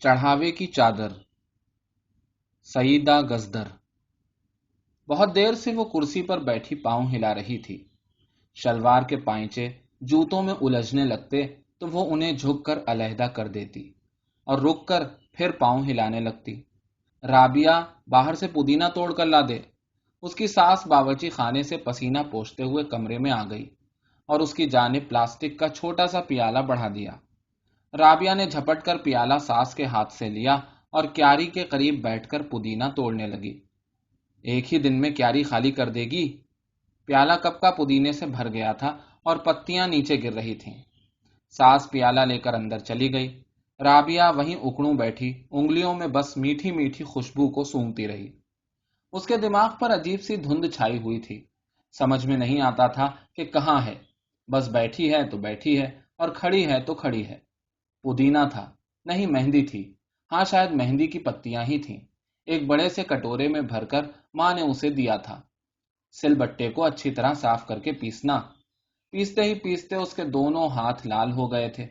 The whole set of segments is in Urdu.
چڑھاوے کی چادر، سعیدہ گزدر۔ بہت دیر سے وہ کرسی پر بیٹھی پاؤں ہلا رہی تھی۔ شلوار کے پائچے جوتوں میں الجھنے لگتے تو وہ انہیں جھک کر علیحدہ کر دیتی اور رک کر پھر پاؤں ہلانے لگتی۔ رابعہ، باہر سے پودینہ توڑ کر لا دے۔ اس کی ساس باورچی خانے سے پسینہ پوچھتے ہوئے کمرے میں آ گئی اور اس کی جانب پلاسٹک کا چھوٹا سا پیالہ بڑھا دیا۔ رابعہ نے جھپٹ کر پیالہ ساس کے ہاتھ سے لیا اور کیاری کے قریب بیٹھ کر پودینہ توڑنے لگی۔ ایک ہی دن میں کیاری خالی کر دے گی؟ پیالہ کپ کا پودینے سے بھر گیا تھا اور پتیاں نیچے گر رہی تھیں۔ ساس پیالہ لے کر اندر چلی گئی۔ رابعہ وہیں اکڑوں بیٹھی انگلیوں میں بس میٹھی میٹھی خوشبو کو سونگتی رہی۔ اس کے دماغ پر عجیب سی دھند چھائی ہوئی تھی۔ سمجھ میں نہیں آتا تھا کہ کہاں ہے۔ بس بیٹھی ہے تو بیٹھی ہے اور کھڑی ہے تو کھڑی ہے۔ پودینہ تھا، نہیں مہندی تھی۔ ہاں، شاید مہندی کی پتیاں ہی تھیں۔ ایک بڑے سے کٹورے میں بھر کر ماں نے اسے دیا تھا۔ سل بٹے کو اچھی طرح صاف کر کے پیسنا۔ پیستے ہی پیستے اس کے دونوں ہاتھ لال ہو گئے تھے۔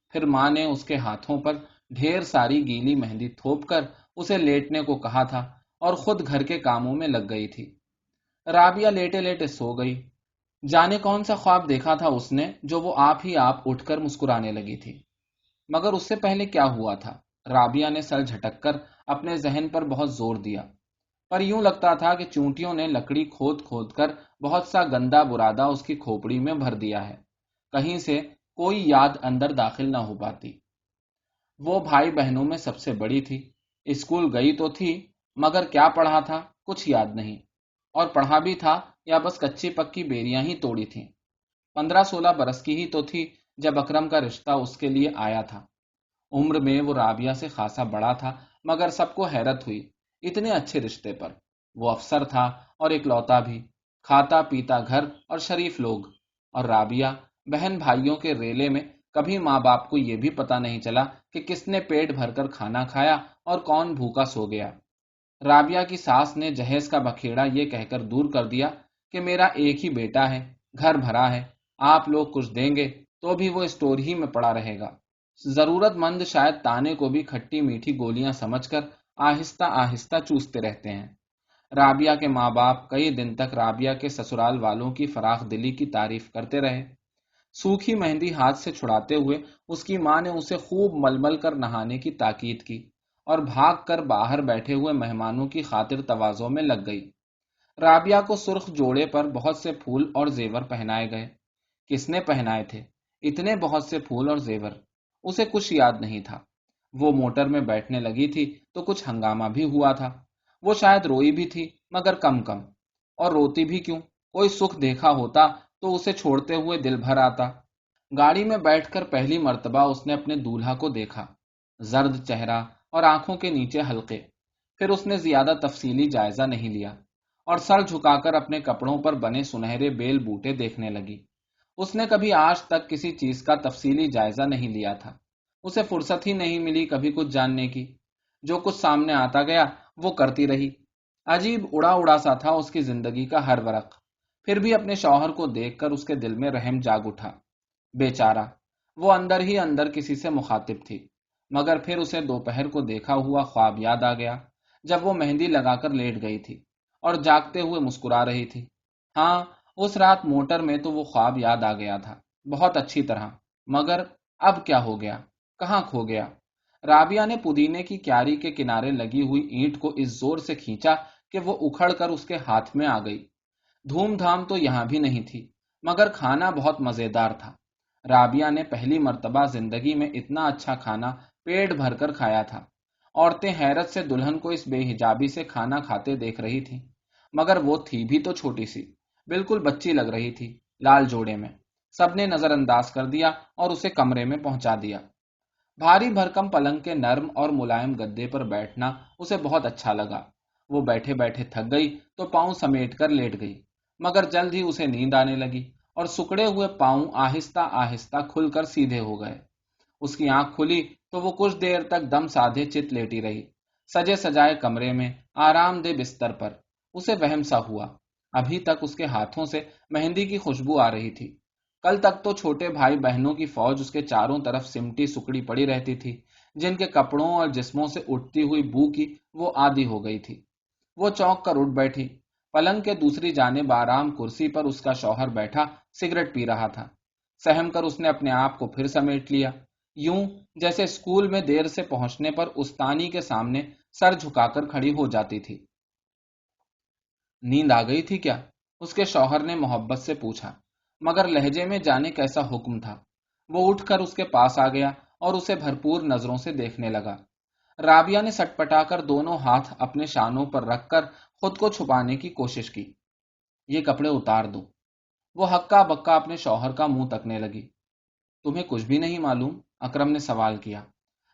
پھر ماں نے اس کے ہاتھوں پر ڈھیر ساری گیلی مہندی تھوپ کر اسے لیٹنے کو کہا تھا اور خود گھر کے کاموں میں لگ گئی تھی۔ رابعہ لیٹے لیٹے سو گئی۔ جانے کون سا خواب دیکھا تھا اس نے جو وہ آپ ہی آپ اٹھ کر مسکرانے لگی تھی۔ مگر اس سے پہلے کیا ہوا تھا؟ رابعہ نے سر جھٹک کر اپنے ذہن پر بہت زور دیا، پر یوں لگتا تھا کہ چونٹیوں نے لکڑی کھود کھود کر بہت سا گندا برادہ اس کی کھوپڑی میں بھر دیا ہے۔ کہیں سے کوئی یاد اندر داخل نہ ہو پاتی۔ وہ بھائی بہنوں میں سب سے بڑی تھی۔ اسکول گئی تو تھی، مگر کیا پڑھا تھا کچھ یاد نہیں، اور پڑھا بھی تھا یا بس کچی پکی بیریاں ہی توڑی تھیں۔ 15-16 برس کی ہی تو تھی جب اکرم کا رشتہ اس کے لیے آیا تھا۔ عمر میں وہ رابعہ سے خاصا بڑا تھا، مگر سب کو حیرت ہوئی اتنے اچھے رشتے پر۔ وہ افسر تھا اور اکلوتا بھی، کھاتا پیتا گھر اور شریف لوگ، اور رابعہ بہن بھائیوں کے ریلے میں کبھی ماں باپ کو یہ بھی پتا نہیں چلا کہ کس نے پیٹ بھر کر کھانا کھایا اور کون بھوکا سو گیا۔ رابعہ کی ساس نے جہیز کا بکھیڑا یہ کہہ کر دور کر دیا کہ میرا ایک ہی بیٹا ہے، گھر بھرا ہے، آپ لوگ کچھ دیں گے تو بھی وہ اسٹور ہی میں پڑا رہے گا۔ ضرورت مند شاید تانے کو بھی کھٹی میٹھی گولیاں سمجھ کر آہستہ آہستہ چوستے رہتے ہیں۔ رابعہ کے ماں باپ کئی دن تک رابعہ کے سسرال والوں کی فراخ دلی کی تعریف کرتے رہے۔ سوکھی مہندی ہاتھ سے چھڑاتے ہوئے اس کی ماں نے اسے خوب مل مل کر نہانے کی تاکید کی اور بھاگ کر باہر بیٹھے ہوئے مہمانوں کی خاطر تواضع میں لگ گئی۔ رابعہ کو سرخ جوڑے پر بہت سے پھول اور زیور پہنائے گئے۔ کس نے پہنائے تھے اتنے بہت سے پھول اور زیور؟ اسے کچھ یاد نہیں تھا۔ وہ موٹر میں بیٹھنے لگی تھی تو کچھ ہنگامہ بھی ہوا تھا۔ وہ شاید روئی بھی تھی، مگر کم کم۔ اور روتی بھی کیوں؟ کوئی سکھ دیکھا ہوتا تو اسے چھوڑتے ہوئے دل بھر آتا۔ گاڑی میں بیٹھ کر پہلی مرتبہ اس نے اپنے دولہا کو دیکھا، زرد چہرہ اور آنکھوں کے نیچے حلقے۔ پھر اس نے زیادہ تفصیلی جائزہ نہیں لیا اور سر جھکا کر اپنے کپڑوں پر بنے سنہرے بیل بوٹے دیکھنے لگی۔ اس نے کبھی آج تک کسی چیز کا تفصیلی جائزہ نہیں لیا تھا۔ اسے فرصت ہی نہیں ملی کبھی کچھ جاننے کی۔ جو کچھ سامنے آتا گیا وہ کرتی رہی۔ عجیب اڑا اڑا سا تھا اس کی زندگی کا ہر ورق۔ پھر بھی اپنے شوہر کو دیکھ کر اس کے دل میں رحم جاگ اٹھا۔ بیچارہ، وہ اندر ہی اندر کسی سے مخاطب تھی۔ مگر پھر اسے دوپہر کو دیکھا ہوا خواب یاد آ گیا، جب وہ مہندی لگا کر لیٹ گئی تھی اور جاگتے ہوئے مسکرا رہی تھی۔ ہاں، اس رات موٹر میں تو وہ خواب یاد آ گیا تھا، بہت اچھی طرح۔ مگر اب کیا ہو گیا؟ کہاں کھو گیا؟ رابعہ نے پودینے کی کیاری کے کنارے لگی ہوئی اینٹ کو اس زور سے کھینچا کہ وہ اکھڑ کر اس کے ہاتھ میں آ گئی۔ دھوم دھام تو یہاں بھی نہیں تھی، مگر کھانا بہت مزیدار تھا۔ رابعہ نے پہلی مرتبہ زندگی میں اتنا اچھا کھانا پیٹ بھر کر کھایا تھا۔ عورتیں حیرت سے دلہن کو اس بے حجابی سے کھانا کھاتے دیکھ رہی تھیں، مگر وہ تھی بھی تو چھوٹی سی، بالکل بچی لگ رہی تھی، لال جوڑے میں۔ سب نے نظر انداز کر دیا اور اسے کمرے میں پہنچا دیا۔ بھاری بھرکم پلنگ کے نرم اور ملائم گدے پر بیٹھنا اسے بہت اچھا لگا۔ وہ بیٹھے بیٹھے تھک گئی تو پاؤں سمیٹ کر لیٹ گئی، مگر جلد ہی اسے نیند آنے لگی اور سکڑے ہوئے پاؤں آہستہ آہستہ کھل کر سیدھے ہو گئے۔ اس کی آنکھ کھلی تو وہ کچھ دیر تک دم سادھے چت لیٹی رہی، سجے سجائے کمرے میں آرام دہ بستر پر۔ اسے وہم سا ہوا، ابھی تک اس کے ہاتھوں سے مہندی کی خوشبو آ رہی تھی۔ کل تک تو چھوٹے بھائی بہنوں کی فوج اس کے چاروں طرف سمٹی سکڑی پڑی رہتی تھی، جن کے کپڑوں اور جسموں سے اٹھتی ہوئی بو کی وہ عادی ہو گئی تھی۔ وہ چونک کر اٹھ بیٹھی۔ پلنگ کے دوسری جانب آرام کرسی پر اس کا شوہر بیٹھا سگریٹ پی رہا تھا۔ سہم کر اس نے اپنے آپ کو پھر سمیٹ لیا، یوں جیسے اسکول میں دیر سے پہنچنے پر استانی کے سامنے سر جھکا کر کھڑی ہو جاتی تھی۔ نیند آ گئی تھی کیا؟ اس کے شوہر نے محبت سے پوچھا، مگر لہجے میں جانے کیسا حکم تھا۔ وہ اٹھ کر اس کے پاس آ گیا اور اسے بھرپور نظروں سے دیکھنے لگا۔ رابعہ نے سٹ پٹا کر دونوں ہاتھ اپنے شانوں پر رکھ کر خود کو چھپانے کی کوشش کی۔ یہ کپڑے اتار دو۔ وہ ہکا بکا اپنے شوہر کا منہ تکنے لگی۔ تمہیں کچھ بھی نہیں معلوم؟ اکرم نے سوال کیا۔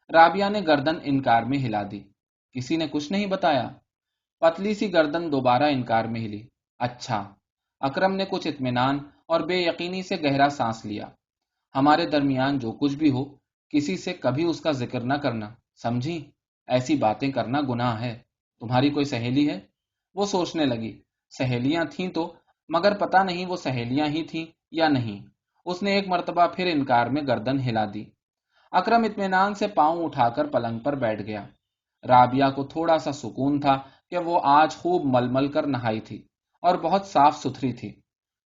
رابعہ نے گردن انکار میں ہلا دی۔ کسی نے کچھ نہیں بتایا؟ پتلی سی گردن دوبارہ انکار میں ہلی۔ اچھا۔ اکرم نے کچھ اطمینان اور بے یقینی سے گہرا سانس لیا۔ ہمارے درمیان جو کچھ بھی ہو، کسی سے کبھی اس کا ذکر نہ کرنا، سمجھی؟ ایسی باتیں کرنا گناہ ہے۔ تمہاری کوئی سہیلی ہے؟ وہ سوچنے لگی۔ سہیلیاں تھیں تو، مگر پتہ نہیں وہ سہیلیاں ہی تھیں یا نہیں۔ اس نے ایک مرتبہ پھر انکار میں گردن ہلا دی۔ اکرم اطمینان سے پاؤں اٹھا کر پلنگ پر بیٹھ گیا۔ رابعہ کو تھوڑا سا سکون تھا کہ وہ آج خوب مل مل کر نہائی تھی اور بہت صاف ستھری تھی۔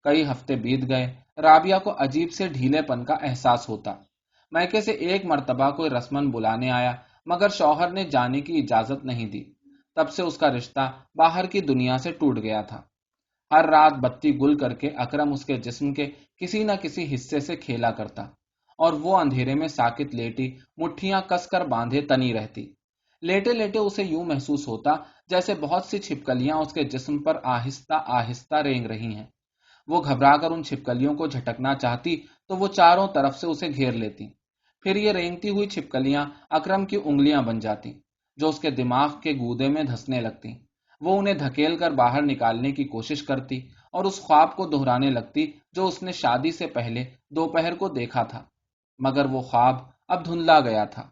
کئی ہفتے بیت گئے، رابعہ کو عجیب سے ڈھیلے پن کا احساس ہوتا۔ میکے سے ایک مرتبہ کوئی رسمن بلانے آیا، مگر شوہر نے جانے کی اجازت نہیں دی۔ تب سے اس کا رشتہ باہر کی دنیا سے ٹوٹ گیا تھا۔ ہر رات بتی گل کر کے اکرم اس کے جسم کے کسی نہ کسی حصے سے کھیلا کرتا، اور وہ اندھیرے میں ساکت لیٹی مٹھیاں کس کر باندھے تنی رہتی۔ لیٹے لیٹے اسے یوں محسوس ہوتا جیسے بہت سی چھپکلیاں اس کے جسم پر آہستہ آہستہ رینگ رہی ہیں۔ وہ گھبرا کر ان چھپکلیوں کو جھٹکنا چاہتی تو وہ چاروں طرف سے اسے گھیر لیتی۔ پھر یہ رینگتی ہوئی چھپکلیاں اکرم کی انگلیاں بن جاتی، جو اس کے دماغ کے گودے میں دھسنے لگتی۔ وہ انہیں دھکیل کر باہر نکالنے کی کوشش کرتی اور اس خواب کو دہرانے لگتی جو اس نے شادی سے پہلے دوپہر کو دیکھا تھا، مگر وہ خواب اب دھندلا گیا تھا۔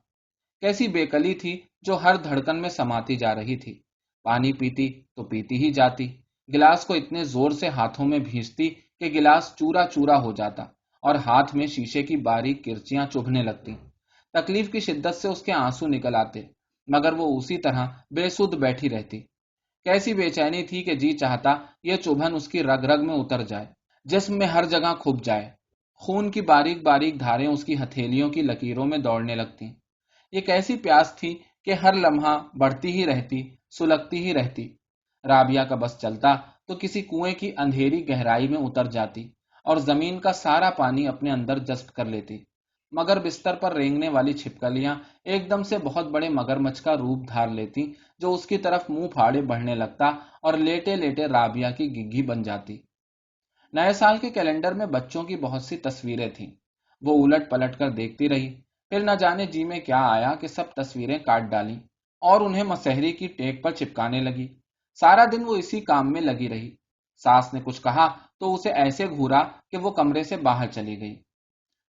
کیسی بےکلی تھی جو ہر دھڑکن میں سماتی جا رہی تھی۔ پانی پیتی تو پیتی ہی جاتی، گلاس کو اتنے زور سے ہاتھوں میں بھینچتی کہ گلاس چورا چورا ہو جاتا اور ہاتھ میں شیشے کی باریک کرچیاں چبھنے لگتی۔ تکلیف کی شدت سے اس کے آنسو نکل آتے، مگر وہ اسی طرح بے سدھ بیٹھی رہتی۔ کیسی بے چینی تھی کہ جی چاہتا یہ چبھن اس کی رگ رگ میں اتر جائے، جسم میں ہر جگہ کھپ جائے۔ خون کی باریک باریک دھاریں اس کی ہتھیلیوں کی لکیروں میں دوڑنے لگتی۔ یہ کیسی پیاس تھی کہ ہر لمحہ بڑھتی ہی رہتی، سلگتی ہی رہتی۔ رابعہ کا بس چلتا تو کسی کنویں کی اندھیری گہرائی میں اتر جاتی اور زمین کا سارا پانی اپنے اندر جذب کر لیتی، مگر بستر پر رینگنے والی چھپکلیاں ایک دم سے بہت بڑے مگرمچھ کا روپ دھار لیتی، جو اس کی طرف منہ پھاڑے بڑھنے لگتا اور لیٹے لیٹے رابعہ کی گگھی بن جاتی۔ نئے سال کے کیلنڈر میں بچوں کی بہت سی تصویریں تھیں۔ وہ الٹ پلٹ کر دیکھتی رہی، پھر نہ جانے جی میں کیا آیا کہ سب تصویریں کاٹ ڈالیں اور انہیں مسحری کی ٹیک پر چپکانے لگی۔ سارا دن وہ اسی کام میں لگی رہی۔ ساس نے کچھ کہا تو اسے ایسے گھورا کہ وہ کمرے سے باہر چلی گئی۔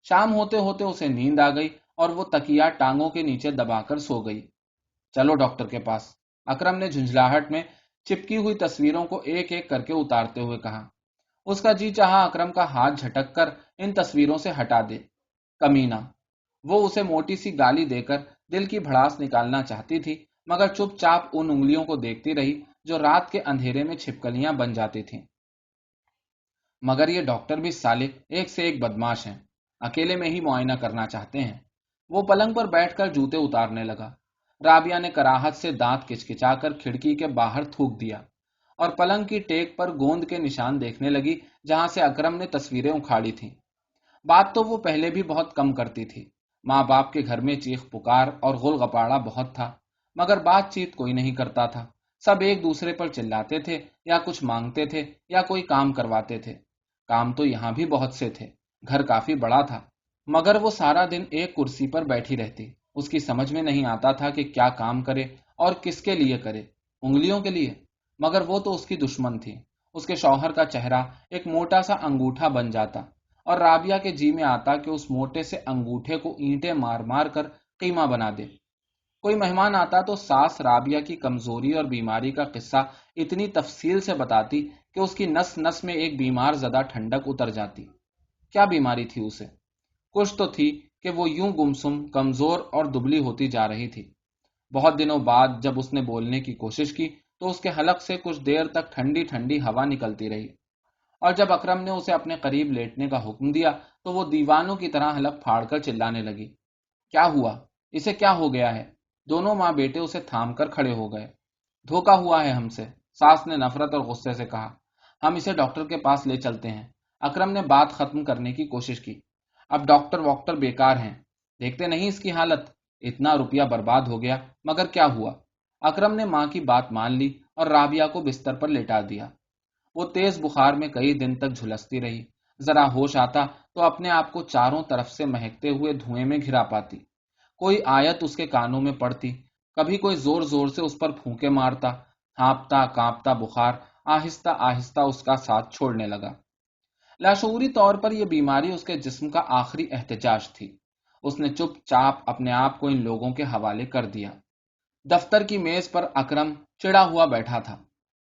شام ہوتے ہوتے اسے نیند آ گئی اور وہ تکیا ٹانگوں کے نیچے دبا کر سو گئی۔ چلو ڈاکٹر کے پاس، اکرم نے جھنجھلاہٹ میں چپکی ہوئی تصویروں کو ایک ایک کر کے اتارتے ہوئے کہا۔ اس کا جی چاہا اکرم کا ہاتھ جھٹک کر ان تصویروں سے ہٹا دے۔ کمینہ! وہ اسے موٹی سی گالی دے کر دل کی بھڑاس نکالنا چاہتی تھی، مگر چپ چاپ ان انگلیوں کو دیکھتی رہی جو رات کے اندھیرے میں چھپکلیاں بن جاتی تھیں۔ مگر یہ ڈاکٹر بھی سالک ایک سے ایک بدماش ہیں، اکیلے میں ہی معائنہ کرنا چاہتے ہیں۔ وہ پلنگ پر بیٹھ کر جوتے اتارنے لگا۔ رابعہ نے کراہت سے دانت کچکچا کر کھڑکی کے باہر تھوک دیا اور پلنگ کی ٹیک پر گوند کے نشان دیکھنے لگی جہاں سے اکرم نے تصویریں اکھاڑی تھیں۔ بات تو وہ پہلے بھی بہت کم کرتی تھی۔ ماں باپ کے گھر میں چیخ پکار اور غل غپاڑا بہت تھا، مگر بات چیت کوئی نہیں کرتا تھا۔ سب ایک دوسرے پر چلاتے تھے یا کچھ مانگتے تھے یا کوئی کام کرواتے تھے۔ کام تو یہاں بھی بہت سے تھے، گھر کافی بڑا تھا، مگر وہ سارا دن ایک کرسی پر بیٹھی رہتی۔ اس کی سمجھ میں نہیں آتا تھا کہ کیا کام کرے اور کس کے لیے کرے۔ انگلیوں کے لیے؟ مگر وہ تو اس کی دشمن تھی۔ اس کے شوہر کا چہرہ ایک موٹا سا انگوٹھا بن جاتا اور رابعہ کے جی میں آتا کہ اس موٹے سے انگوٹھے کو اینٹیں مار مار کر قیمہ بنا دے۔ کوئی مہمان آتا تو ساس رابعہ کی کمزوری اور بیماری کا قصہ اتنی تفصیل سے بتاتی کہ اس کی نس نس میں ایک بیمار زدہ ٹھنڈک اتر جاتی۔ کیا بیماری تھی اسے؟ کچھ تو تھی کہ وہ یوں گمسم، کمزور اور دبلی ہوتی جا رہی تھی۔ بہت دنوں بعد جب اس نے بولنے کی کوشش کی تو اس کے حلق سے کچھ دیر تک ٹھنڈی ٹھنڈی ہوا نکلتی رہی، اور جب اکرم نے اسے اپنے قریب لیٹنے کا حکم دیا تو وہ دیوانوں کی طرح حلق پھاڑ کر چلانے لگی۔ کیا ہوا؟ اسے کیا ہو گیا ہے؟ دونوں ماں بیٹے اسے تھام کر کھڑے ہو گئے۔ دھوکا ہوا ہے ہم سے، ساس نے نفرت اور غصے سے کہا۔ ہم اسے ڈاکٹر کے پاس لے چلتے ہیں۔ اکرم نے بات ختم کرنے کی کوشش کی۔ اب ڈاکٹر واکٹر بیکار ہیں، دیکھتے نہیں اس کی حالت، اتنا روپیہ برباد ہو گیا، مگر کیا ہوا؟ اکرم نے ماں کی بات مان لی اور رابعہ کو بستر پر لٹا دیا۔ وہ تیز بخار میں کئی دن تک جھلستی رہی، ذرا ہوش آتا تو اپنے آپ کو چاروں طرف سے مہکتے ہوئے دھوئیں میں گھرا پاتی، کوئی آیت اس کے کانوں میں پڑتی، کبھی کوئی زور زور سے اس پر پھونکے مارتا، ہانپتا کانپتا بخار آہستہ آہستہ اس کا ساتھ چھوڑنے لگا۔ لاشعوری طور پر یہ بیماری اس کے جسم کا آخری احتجاج تھی۔ اس نے چپ چاپ اپنے آپ کو ان لوگوں کے حوالے کر دیا۔ دفتر کی میز پر اکرم چڑا ہوا بیٹھا تھا۔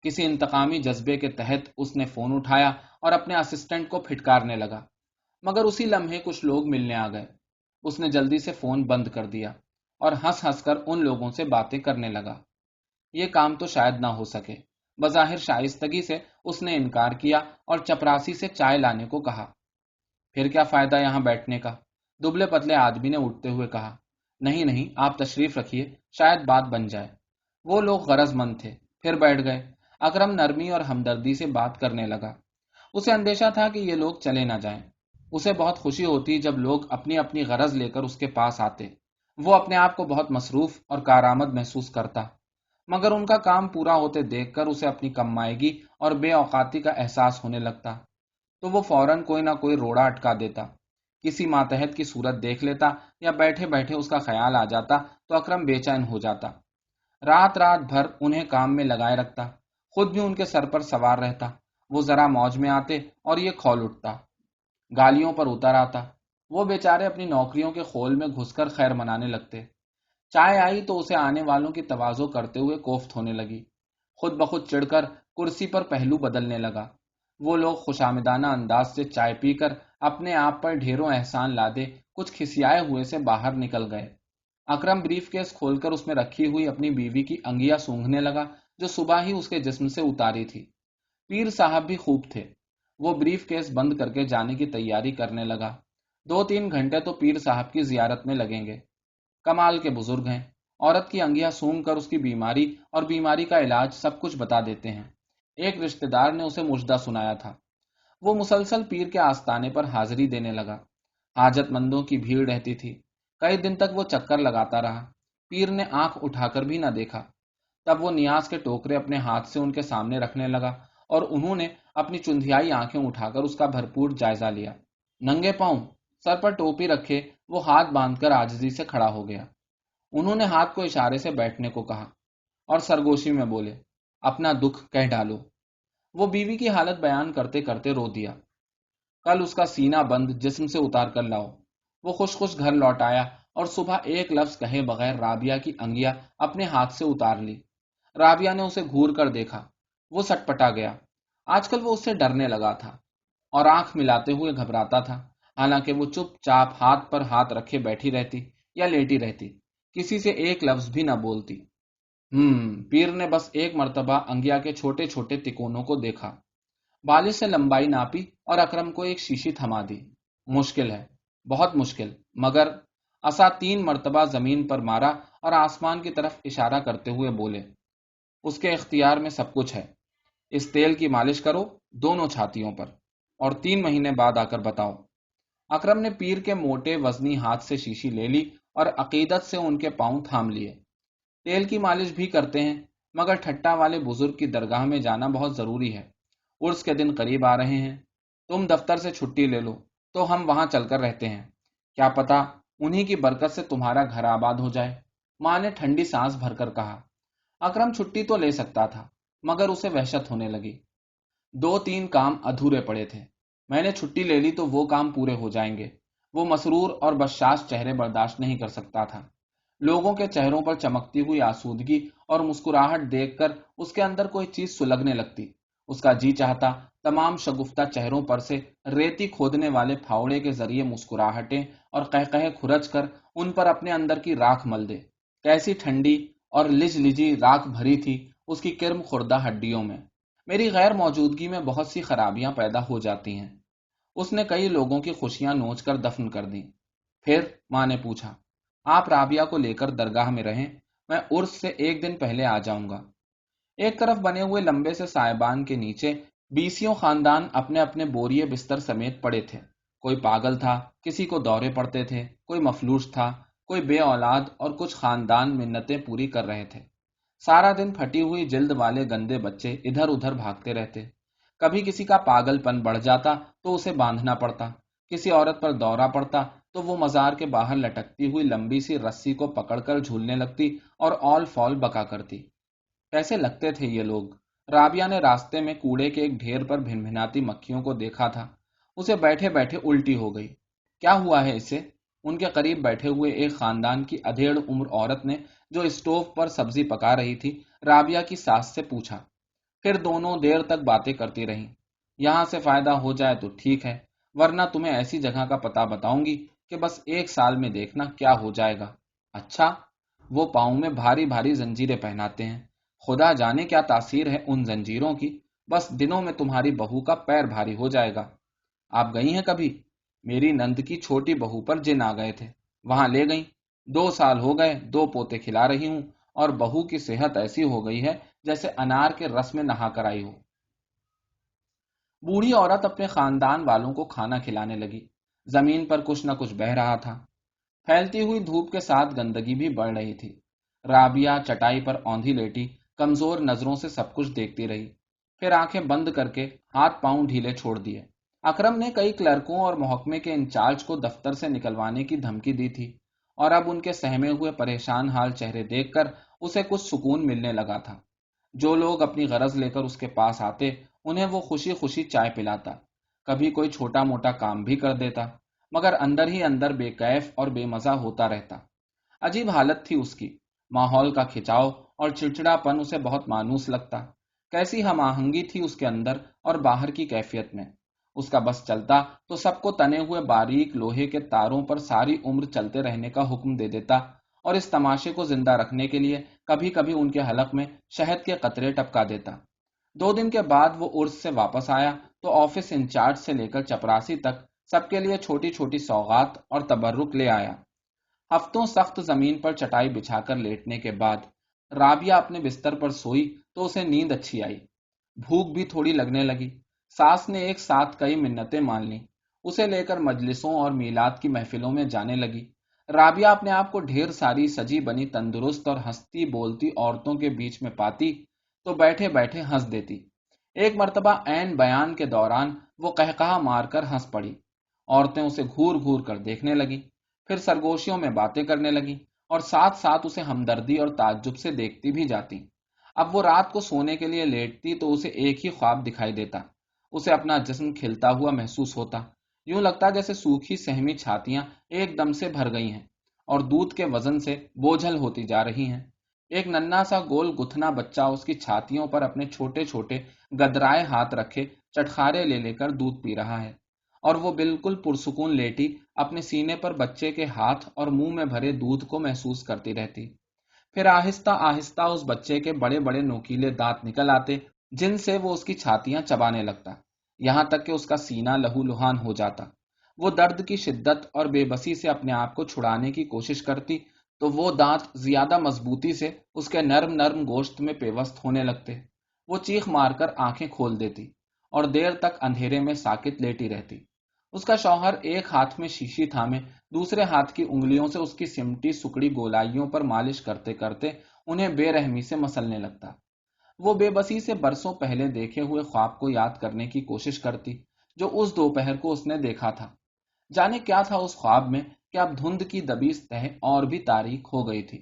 کسی انتقامی جذبے کے تحت اس نے فون اٹھایا اور اپنے اسسٹنٹ کو پھٹکارنے لگا، مگر اسی لمحے کچھ لوگ ملنے آ گئے۔ اس نے جلدی سے فون بند کر دیا اور ہنس ہنس کر ان لوگوں سے باتیں کرنے لگا۔ یہ کام تو شاید نہ ہو سکے۔ بظاہر شائستگی سے اس نے انکار کیا اور چپراسی سے چائے لانے کو کہا۔ پھر کیا فائدہ یہاں بیٹھنے کا؟ دبلے پتلے آدمی نے اٹھتے ہوئے کہا۔ نہیں نہیں، آپ تشریف رکھیے، شاید بات بن جائے۔ وہ لوگ غرض مند تھے، پھر بیٹھ گئے۔ اکرم نرمی اور ہمدردی سے بات کرنے لگا۔ اسے اندیشہ تھا کہ یہ لوگ چلے نہ جائیں۔ اسے بہت خوشی ہوتی جب لوگ اپنی اپنی غرض لے کر اس کے پاس آتے۔ وہ اپنے آپ کو بہت مصروف اور کارآمد محسوس کرتا، مگر ان کا کام پورا ہوتے دیکھ کر اسے اپنی کمائیگی اور بے اوقاتی کا احساس ہونے لگتا، تو وہ فوراً کوئی نہ کوئی روڑا اٹکا دیتا، کسی ماتحت کی صورت دیکھ لیتا یا بیٹھے بیٹھے اس کا خیال آ جاتا تو اکرم بے چین ہو جاتا۔ رات رات بھر انہیں کام میں لگائے رکھتا، خود بھی ان کے سر پر سوار رہتا۔ وہ ذرا موج میں آتے اور یہ کھول اٹھتا، گالیوں پر اتر آتا۔ وہ بیچارے اپنی نوکریوں کے خول میں گھس کر خیر منانے لگتے۔ چائے آئی تو اسے آنے والوں کی تواضع کرتے ہوئے کوفت ہونے لگی۔ خود بخود چڑھ کر کرسی پر پہلو بدلنے لگا۔ وہ لوگ خوشامدانہ انداز سے چائے پی کر اپنے آپ پر ڈھیروں احسان لادے کچھ کھسیائے ہوئے سے باہر نکل گئے۔ اکرم بریف کیس کھول کر اس میں رکھی ہوئی اپنی بیوی کی انگیاں سونگھنے لگا جو صبح ہی اس کے جسم سے اتاری تھی۔ پیر صاحب بھی خوب تھے۔ وہ بریف کیس بند کر کے جانے کی تیاری کرنے لگا۔ 2-3 گھنٹے تو پیر صاحب کی زیارت میں لگیں گے۔ کمال کے بزرگ ہیں، عورت کی انگیاں سونگ کر اس کی بیماری اور بیماری کا علاج سب کچھ بتا دیتے ہیں۔ ایک رشتہ دار نے اسے مژدہ سنایا تھا۔ وہ مسلسل پیر کے آستانے پر حاضری دینے لگا۔ حاجت مندوں کی بھیڑ رہتی تھی۔ کئی دن تک وہ چکر لگاتا رہا۔ پیر نے آنکھ اٹھا کر بھی نہ دیکھا۔ تب وہ نیاز کے ٹوکرے اپنے ہاتھ سے ان کے سامنے رکھنے لگا اور انہوں نے اپنی چندھیائی آنکھیں اٹھا کر اس کا بھرپور جائزہ لیا۔ ننگے پاؤں، سر پر ٹوپی رکھے، وہ ہاتھ باندھ کر عاجزی سے کھڑا ہو گیا۔ انہوں نے ہاتھ کو اشارے سے بیٹھنے کو کہا اور سرگوشی میں بولے، اپنا دکھ کہہ ڈالو۔ وہ بیوی کی حالت بیان کرتے کرتے رو دیا۔ کل اس کا سینہ بند جسم سے اتار کر لاؤ۔ وہ خوش خوش گھر لوٹ آیا اور صبح ایک لفظ کہے بغیر رابعہ کی انگیاں اپنے ہاتھ سے اتار لی۔ رابعہ نے اسے گھور کر دیکھا۔ وہ سٹ پٹا گیا۔ آج کل وہ اس سے ڈرنے لگا تھا اور آنکھ ملاتے ہوئے گھبراتا تھا، حالانکہ وہ چپ چاپ ہاتھ پر ہاتھ رکھے بیٹھی رہتی یا لیٹی رہتی، کسی سے ایک لفظ بھی نہ بولتی۔ پیر نے بس ایک مرتبہ انگیا کے چھوٹے چھوٹے تکونوں کو دیکھا، بالش سے لمبائی ناپی اور اکرم کو ایک شیشی تھما دی۔ مشکل ہے، بہت مشکل، مگر عصا 3 مرتبہ زمین پر مارا اور آسمان کی طرف اشارہ کرتے ہوئے بولے، اس کے اختیار میں سب کچھ ہے، اس تیل کی مالش کرو دونوں چھاتیوں پر اور 3 مہینے بعد آ کر بتاؤ۔ اکرم نے پیر کے موٹے وزنی ہاتھ سے شیشی لے لی اور عقیدت سے ان کے پاؤں تھام لیے۔ تیل کی مالش بھی کرتے ہیں، مگر ٹھٹا والے بزرگ کی درگاہ میں جانا بہت ضروری ہے۔ عرس کے دن قریب آ رہے ہیں، تم دفتر سے چھٹی لے لو تو ہم وہاں چل کر رہتے ہیں، کیا پتا انہی کی برکت سے تمہارا گھر آباد ہو جائے، ماں نے ٹھنڈی سانس بھر کر کہا۔ اکرم چھٹی تو لے سکتا تھا، مگر اسے وحشت ہونے لگی۔ 2-3 کام ادھورے پڑے تھے، میں نے چھٹی لے لی تو وہ کام پورے ہو جائیں گے۔ وہ مسرور اور بشاش چہرے برداشت نہیں کر سکتا تھا۔ لوگوں کے چہروں پر چمکتی ہوئی آسودگی اور مسکراہٹ دیکھ کر اس کے اندر کوئی چیز سلگنے لگتی۔ اس کا جی چاہتا تمام شگفتہ چہروں پر سے ریتی کھودنے والے پھاوڑے کے ذریعے مسکراہٹیں اور قہقہے کھرچ کر ان پر اپنے اندر کی راکھ مل دے۔ کیسی ٹھنڈی اور لج لجی راکھ بھری تھی اس کی کرم خوردہ ہڈیوں میں۔ میری غیر موجودگی میں بہت سی خرابیاں پیدا ہو جاتی ہیں۔ اس نے کئی لوگوں کی خوشیاں نوچ کر دفن کر دیں۔ پھر ماں نے پوچھا، آپ رابعہ کو لے کر درگاہ میں رہیں، میں عرس سے ایک دن پہلے آ جاؤں گا۔ ایک طرف بنے ہوئے لمبے سے سائبان کے نیچے بیسیوں خاندان اپنے اپنے بوریے بستر سمیت پڑے تھے۔ کوئی پاگل تھا، کسی کو دورے پڑتے تھے، کوئی مفلوج تھا، کوئی بے اولاد، اور کچھ خاندان منتیں پوری کر رہے تھے۔ سارا دن پھٹی ہوئی جلد والے گندے بچے ادھر ادھر بھاگتے رہتے۔ کبھی کسی کا پاگل پن بڑھ جاتا تو اسے باندھنا پڑتا، کسی عورت پر دورہ پڑتا تو وہ مزار کے باہر لٹکتی ہوئی لمبی سی رسی کو پکڑ کر جھولنے لگتی اور اول فول بکا کرتی۔ کیسے لگتے تھے یہ لوگ؟ رابعہ نے راستے میں کوڑے کے ایک ڈھیر پر بھنبھناتی مکھیوں کو دیکھا تھا۔ اسے بیٹھے بیٹھے الٹی ہو گئی۔ کیا ہوا ہے اسے؟ ان کے قریب بیٹھے ہوئے ایک خاندان کی ادھیڑ عمر عورت نے، جو اسٹوو پر سبزی پکا رہی تھی، رابعہ کی ساس سے پوچھا۔ پھر دونوں دیر تک باتیں کرتی رہیں۔ یہاں سے فائدہ ہو جائے تو ٹھیک ہے، ورنہ تمہیں ایسی جگہ کا پتہ بتاؤں گی کہ بس ایک سال میں دیکھنا کیا ہو جائے گا۔ اچھا، وہ پاؤں میں بھاری بھاری زنجیریں پہناتے ہیں۔ خدا جانے کیا تاثیر ہے ان زنجیروں کی، بس دنوں میں تمہاری بہو کا پیر بھاری ہو جائے گا۔ آپ گئی ہیں کبھی؟ میری نند کی چھوٹی بہو پر جن آ گئے تھے، وہاں لے گئیں۔ 2 سال ہو گئے، 2 پوتے کھلا رہی ہوں، اور بہو کی صحت ایسی ہو گئی ہے جیسے انار کے رس میں نہا کر آئی ہو۔ بوڑھی عورت اپنے خاندان والوں کو کھانا کھلانے لگی۔ زمین پر کچھ نہ کچھ بہہ رہا تھا۔ پھیلتی ہوئی دھوپ کے ساتھ گندگی بھی بڑھ رہی تھی۔ رابعہ چٹائی پر اوندھی لیٹی کمزور نظروں سے سب کچھ دیکھتی رہی، پھر آنکھیں بند کر کے ہاتھ پاؤں ڈھیلے چھوڑ دیے۔ اکرم نے کئی کلرکوں اور محکمے کے انچارج کو دفتر سے نکلوانے کی دھمکی دی تھی، اور اب ان کے سہمے ہوئے پریشان حال چہرے دیکھ کر اسے کچھ سکون ملنے لگا تھا۔ جو لوگ اپنی غرض لے کر اس کے پاس آتے انہیں وہ خوشی خوشی چائے پلاتا، کبھی کوئی چھوٹا موٹا کام بھی کر دیتا، مگر اندر ہی اندر بے کیف اور بے مزہ ہوتا رہتا۔ عجیب حالت تھی اس کی، ماحول کا کھچاؤ اور چڑچڑا پن اسے بہت مانوس لگتا۔ کیسی ہم آہنگی تھی اس کے اندر اور باہر کی کیفیت میں۔ اس کا بس چلتا تو سب کو تنے ہوئے باریک لوہے کے تاروں پر ساری عمر چلتے رہنے کا حکم دے دیتا، اور اس تماشے کو زندہ رکھنے کے لیے کبھی کبھی ان کے حلق میں شہد کے قطرے ٹپکا دیتا۔ 2 دن کے بعد وہ عرس سے واپس آیا تو آفس انچارج سے لے کر چپراسی تک سب کے لیے چھوٹی چھوٹی سوغات اور تبرک لے آیا۔ ہفتوں سخت زمین پر چٹائی بچھا کر لیٹنے کے بعد رابعہ اپنے بستر پر سوئی تو اسے نیند اچھی آئی۔ بھوک بھی تھوڑی لگنے لگی۔ ساس نے ایک ساتھ کئی منتیں مان لیں، اسے لے کر مجلسوں اور میلاد کی محفلوں میں جانے لگی۔ رابعہ اپنے آپ کو ڈھیر ساری سجی بنی تندرست اور ہنستی بولتی عورتوں کے بیچ میں پاتی تو بیٹھے بیٹھے ہنس دیتی۔ ایک مرتبہ عین بیان کے دوران وہ قہقہا مار کر ہنس پڑی۔ عورتیں اسے گھور گھور کر دیکھنے لگی، پھر سرگوشیوں میں باتیں کرنے لگی، اور ساتھ ساتھ اسے ہمدردی اور تعجب سے دیکھتی بھی جاتی۔ اب وہ رات کو سونے کے لیے لیٹتی تو اسے ایک ہی خواب دکھائی دیتا۔ اسے اپنا جسم کھلتا ہوا محسوس ہوتا، یوں لگتا جیسے سوکھی سہمی چھاتیاں ایک دم سے بھر گئی ہیں اور دودھ کے وزن سے بوجھل ہوتی جا رہی ہیں۔ ایک ننھا سا گول گتھنا بچہ اس کی چھاتیوں پر اپنے چھوٹے چھوٹے گدرائے ہاتھ رکھے چٹخارے لے لے کر دودھ پی رہا ہے، اور وہ بالکل پرسکون لیٹی اپنے سینے پر بچے کے ہاتھ اور منہ میں بھرے دودھ کو محسوس کرتی رہتی۔ پھر آہستہ آہستہ اس بچے کے بڑے بڑے نوکیلے دانت نکل آتے، جن سے وہ اس کی چھاتیاں چبانے لگتا، یہاں تک کہ اس کا سینہ لہو لہان ہو جاتا۔ وہ درد کی شدت اور بے بسی سے اپنے آپ کو چھڑانے کی کوشش کرتی تو وہ دانت زیادہ مضبوطی سے اس کے نرم نرم گوشت میں پیوست ہونے لگتے۔ وہ چیخ مار کر آنکھیں کھول دیتی اور دیر تک اندھیرے میں ساکت لیٹی رہتی۔ اس کا شوہر ایک ہاتھ میں شیشی تھامے دوسرے ہاتھ کی انگلیوں سے اس کی سمٹی سکڑی گولائیوں پر مالش کرتے کرتے انہیں بے رحمی سے مسلنے لگتا۔ وہ بے بسی سے برسوں پہلے دیکھے ہوئے خواب کو یاد کرنے کی کوشش کرتی جو اس دوپہر کو اس نے دیکھا تھا۔ جانے کیا تھا اس خواب میں کہ اب دھند کی دبی تہ اور بھی تاریک ہو گئی تھی،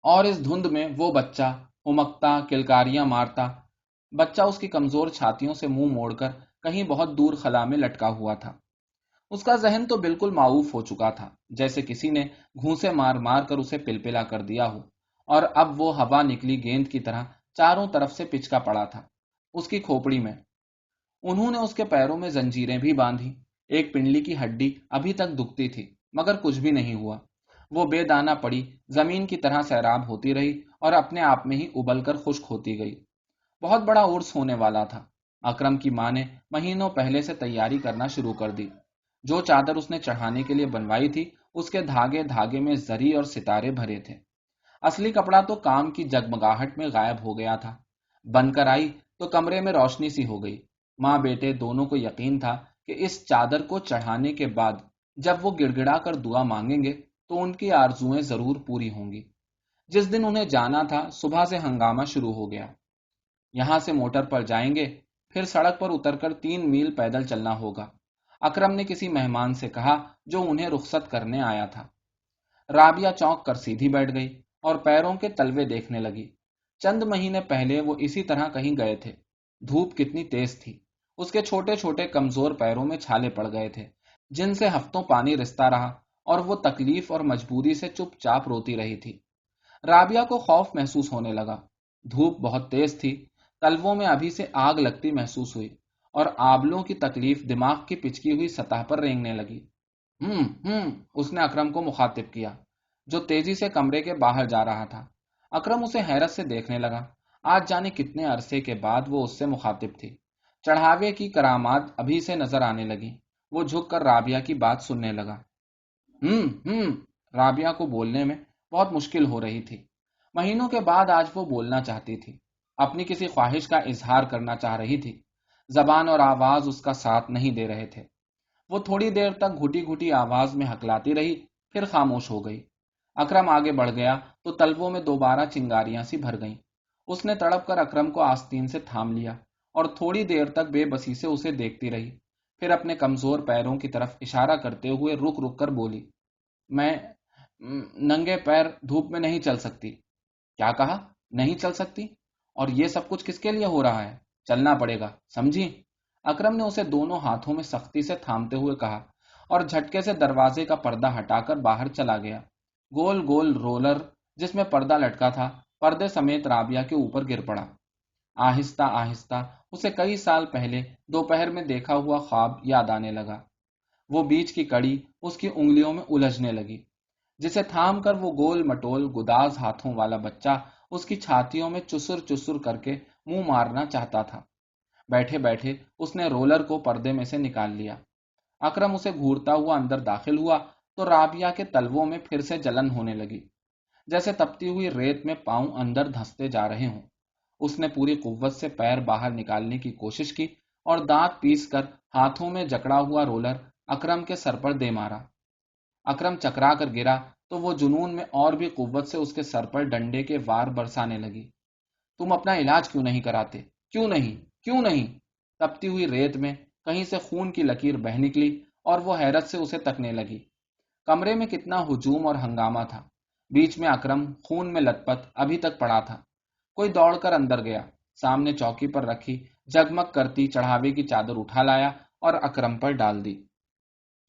اور اس دھند میں وہ بچہ امکتا کلکاریاں مارتا۔ بچہ اس کی کمزور چھاتیوں سے منہ موڑ کر کہیں بہت دور خلا میں لٹکا ہوا تھا۔ اس کا ذہن تو بالکل معوف ہو چکا تھا، جیسے کسی نے گھونسے مار مار کر اسے پلپلا کر دیا ہو، اور اب وہ ہوا نکلی گیند کی طرح چاروں طرف سے پچکا پڑا تھا اس کی کھوپڑی میں۔ انہوں نے اس کے پیروں میں زنجیریں بھی باندھی، ایک پنڈلی کی ہڈی ابھی تک دکھتی تھی، مگر کچھ بھی نہیں ہوا۔ وہ بے دانہ پڑی زمین کی طرح سیراب ہوتی رہی اور اپنے آپ میں ہی ابل کر خشک ہوتی گئی۔ بہت بڑا عرس ہونے والا تھا۔ اکرم کی ماں نے مہینوں پہلے سے تیاری کرنا شروع کر دی۔ جو چادر اس نے چڑھانے کے لیے بنوائی تھی اس کے دھاگے دھاگے میں زری اور ستارے بھرے تھے۔ اصلی کپڑا تو کام کی جگمگاہٹ میں غائب ہو گیا تھا۔ بن کر آئی تو کمرے میں روشنی سی ہو گئی۔ ماں بیٹے دونوں کو یقین تھا کہ اس چادر کو چڑھانے کے بعد جب وہ گڑ گڑا کر دعا مانگیں گے تو ان کی آرزوئیں ضرور پوری ہوں گی۔ جس دن انہیں جانا تھا صبح سے ہنگامہ شروع ہو گیا۔ یہاں سے موٹر پر جائیں گے، پھر سڑک پر اتر کر 3 میل پیدل چلنا ہوگا، اکرم نے کسی مہمان سے کہا جو انہیں رخصت کرنے آیا تھا۔ رابعہ چونک کر سیدھی بیٹھ گئی اور پیروں کے تلوے دیکھنے لگی۔ چند مہینے پہلے وہ اسی طرح کہیں گئے تھے۔ دھوپ کتنی تیز تھی، اس کے چھوٹے چھوٹے کمزور پیروں میں چھالے پڑ گئے تھے جن سے ہفتوں پانی رستا رہا، اور وہ تکلیف اور مجبوری سے چپ چاپ روتی رہی تھی۔ رابعہ کو خوف محسوس ہونے لگا۔ دھوپ بہت تیز تھی، تلووں میں ابھی سے آگ لگتی محسوس ہوئی، اور آبلوں کی تکلیف دماغ کی پچکی ہوئی سطح پر رینگنے لگی۔ اس نے اکرم کو مخاطب کیا جو تیزی سے کمرے کے باہر جا رہا تھا۔ اکرم اسے حیرت سے دیکھنے لگا۔ آج جانے کتنے عرصے کے بعد وہ اس سے مخاطب تھی۔ چڑھاوے کی کرامات ابھی سے نظر آنے لگی۔ وہ جھک کر رابعہ کی بات سننے لگا۔ رابعہ کو بولنے میں بہت مشکل ہو رہی تھی۔ مہینوں کے بعد آج وہ بولنا چاہتی تھی، اپنی کسی خواہش کا اظہار کرنا چاہ رہی تھی۔ زبان اور آواز اس کا ساتھ نہیں دے رہے تھے۔ وہ تھوڑی دیر تک گھٹی گھٹی آواز میں ہکلاتی رہی، پھر خاموش ہو گئی۔ اکرم آگے بڑھ گیا تو تلووں میں دوبارہ چنگاریاں سی بھر گئیں۔ اس نے تڑپ کر اکرم کو آستین سے تھام لیا اور تھوڑی دیر تک بے بسی سے اسے دیکھتی رہی، پھر اپنے کمزور پیروں کی طرف اشارہ کرتے ہوئے رک رک کر بولی، میں ننگے پیر دھوپ میں نہیں چل سکتی۔ کیا کہا؟ نہیں چل سکتی؟ اور یہ سب کچھ کس کے لیے ہو رہا ہے؟ چلنا پڑے گا، سمجھی؟ اکرم نے اسے دونوں ہاتھوں میں سختی سے تھامتے ہوئے کہا، اور جھٹکے سے دروازے کا پردہ ہٹا کر باہر چلا گیا۔ گول گول رولر جس میں پردہ لٹکا تھا پردے سمیت رابعہ کے اوپر گر پڑا۔ آہستہ آہستہ اسے کئی سال پہلے دوپہر میں دیکھا ہوا خواب یاد آنے لگا۔ وہ بیچ کی کڑی اس کی انگلیوں میں الجھنے لگی، جسے تھام کر وہ گول مٹول گداز ہاتھوں والا بچہ اس کی چھاتیوں میں چسر چسر کر کے منہ مارنا چاہتا تھا۔ بیٹھے بیٹھے اس نے رولر کو پردے میں سے نکال لیا۔ اکرم اسے گھورتا ہوا اندر داخل ہوا تو رابعہ کے تلووں میں پھر سے جلن ہونے لگی، جیسے تپتی ہوئی ریت میں پاؤں اندر دھنستے جا رہے ہوں۔ اس نے پوری قوت سے پیر باہر نکالنے کی کوشش کی اور دانت پیس کر ہاتھوں میں جکڑا ہوا رولر اکرم کے سر پر دے مارا۔ اکرم چکرا کر گرا تو وہ جنون میں اور بھی قوت سے اس کے سر پر ڈنڈے کے وار برسانے لگی۔ تم اپنا علاج کیوں نہیں کراتے؟ کیوں نہیں؟ کیوں نہیں؟ تپتی ہوئی ریت میں کہیں سے خون کی لکیر بہہ نکلی اور وہ حیرت سے اسے تکنے لگی۔ کمرے میں کتنا ہجوم اور ہنگامہ تھا۔ بیچ میں اکرم خون میں لت پت ابھی تک پڑا تھا۔ کوئی دوڑ کر اندر گیا، سامنے چوکی پر رکھی جگمگ کرتی چڑھاوے کی چادر اٹھا لایا اور اکرم پر ڈال دی۔